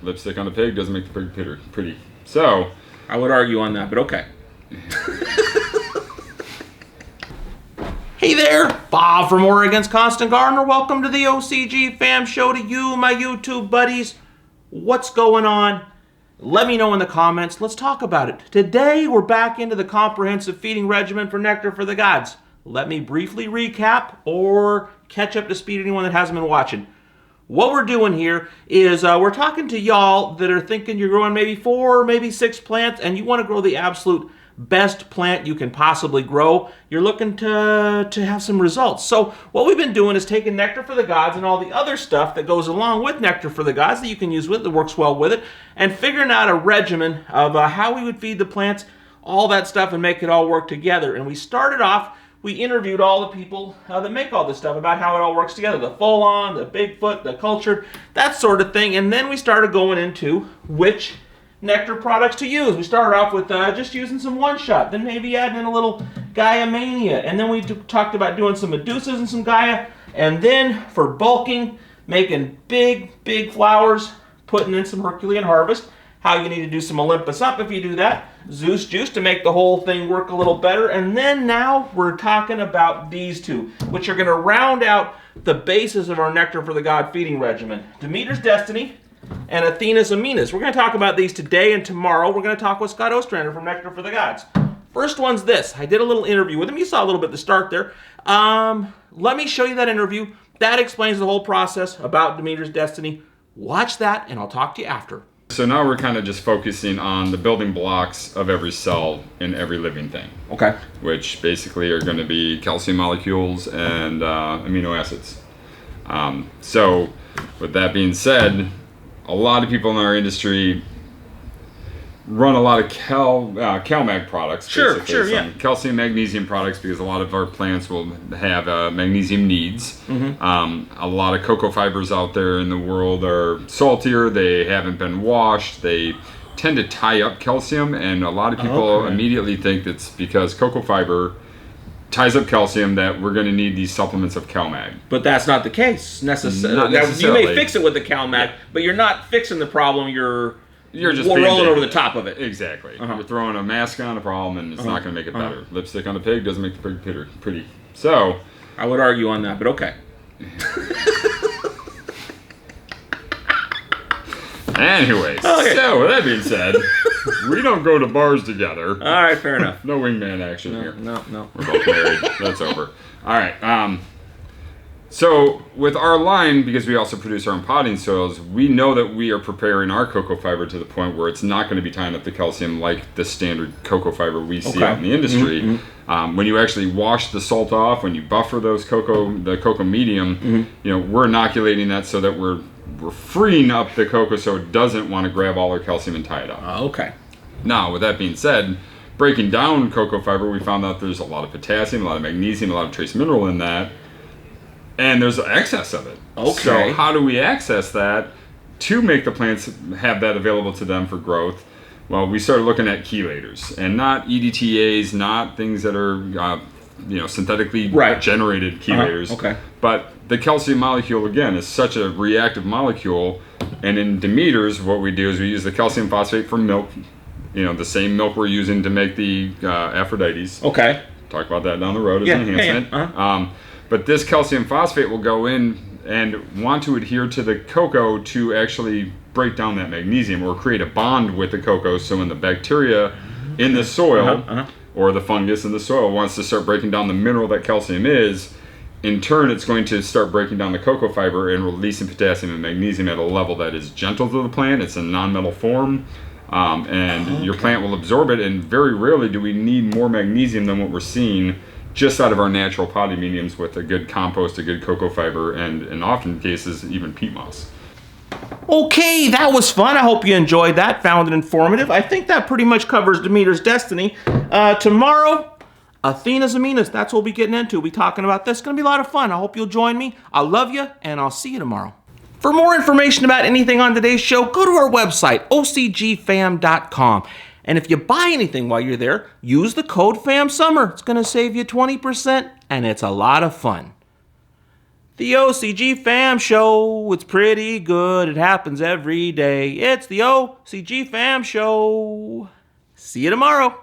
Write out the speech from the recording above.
Lipstick on a pig doesn't make the pig pretty. So, I would argue on that, but okay. Hey there, Bob from Oregon's Constant Gardener. Welcome to the OCG Fam Show to you, my YouTube buddies. What's going on? Let me know in the comments. Let's talk about it. Today, we're back into the comprehensive feeding regimen for Nectar for the Gods. Let me briefly recap or catch up to speed anyone that hasn't been watching. What we're doing here is we're talking to y'all that are thinking you're growing maybe 4, maybe 6 plants, and you want to grow the absolute best plant you can possibly grow. You're looking to have some results. So what we've been doing is taking Nectar for the Gods and all the other stuff that goes along with Nectar for the Gods that you can use with it, that works well with it, and figuring out a regimen of how we would feed the plants, all that stuff, and make it all work together. And we started off, we interviewed all the people that make all this stuff about how it all works together. The full-on, the Bigfoot, the cultured, that sort of thing. And then we started going into which Nectar products to use. We started off with just using some one-shot, then maybe adding in a little Gaia Mania, and then we talked about doing some Medusas and some Gaia, and then for bulking, making big flowers, putting in some Herculean Harvest, how you need to do some Olympus Up if you do that, Zeus Juice to make the whole thing work a little better, and then now we're talking about these two, which are going to round out the basis of our Nectar for the God feeding regimen. Demeter's Destiny and Athena's Aminas. We're going to talk about these today and tomorrow. We're going to talk with Scott Ostrander from Nectar for the Gods. First one's this. I did a little interview with him. You saw a little bit at the start there. Let me show you that interview. That explains the whole process about Demeter's Destiny. Watch that, and I'll talk to you after. So now we're kind of just focusing on the building blocks of every cell in every living thing. Okay. Which basically are going to be calcium molecules and amino acids. So with that being said, a lot of people in our industry run a lot of CalMag products. Sure, yeah. Calcium, magnesium products, because a lot of our plants will have magnesium needs. Mm-hmm. A lot of cocoa fibers out there in the world are saltier. They haven't been washed. They tend to tie up calcium, and a lot of people immediately think that's because cocoa fiber ties up calcium that we're going to need these supplements of CalMag. But that's not the case necessarily. Not necessarily. You may fix it with the CalMag, but you're not fixing the problem. You're just rolling over the top of it. Exactly. You're throwing a mask on a problem, and it's not going to make it better. Lipstick on a pig doesn't make the pig pretty. So, I would argue on that, but okay. Anyways, so with that being said, we don't go to bars together. All right, fair enough. No wingman action here. No. We're both married. That's over. All right. So with our line, because we also produce our own potting soils, we know that we are preparing our cocoa fiber to the point where it's not going to be tying up the calcium like the standard cocoa fiber we see out in the industry. Mm-hmm. When you actually wash the salt off, when you buffer the cocoa medium, we're inoculating that so that we're freeing up the cocoa so it doesn't want to grab all our calcium and tie it up. Okay. Now, with that being said, breaking down cocoa fiber, we found out there's a lot of potassium, a lot of magnesium, a lot of trace mineral in that, and there's excess of it. Okay. So how do we access that to make the plants have that available to them for growth? Well, we started looking at chelators, and not EDTAs, not things that are synthetically generated chelators. Okay. But the calcium molecule, again, is such a reactive molecule, and in Demeter's, what we do is we use the calcium phosphate from milk, the same milk we're using to make the Aphrodites. Okay. Talk about that down the road as an enhancement. But this calcium phosphate will go in and want to adhere to the cocoa to actually break down that magnesium or create a bond with the cocoa, so when the bacteria in the soil or the fungus in the soil wants to start breaking down the mineral that calcium is, in turn it's going to start breaking down the cocoa fiber and releasing potassium and magnesium at a level that is gentle to the plant. It's a non-metal form, and your plant will absorb it, and very rarely do we need more magnesium than what we're seeing just out of our natural potting mediums with a good compost, a good cocoa fiber, and in often cases even peat moss. Okay, that was fun. I hope you enjoyed that, found it informative. I think that pretty much covers Demeter's Destiny. Tomorrow, Athena's Aminas. That's what we'll be getting into. We'll be talking about this. It's going to be a lot of fun. I hope you'll join me. I love you, and I'll see you tomorrow. For more information about anything on today's show, go to our website, OCGFAM327. And if you buy anything while you're there, use the code FAMSUMMER. It's going to save you 20%, and it's a lot of fun. The OCG Fam Show, it's pretty good. It happens every day. It's the OCG Fam Show. See you tomorrow.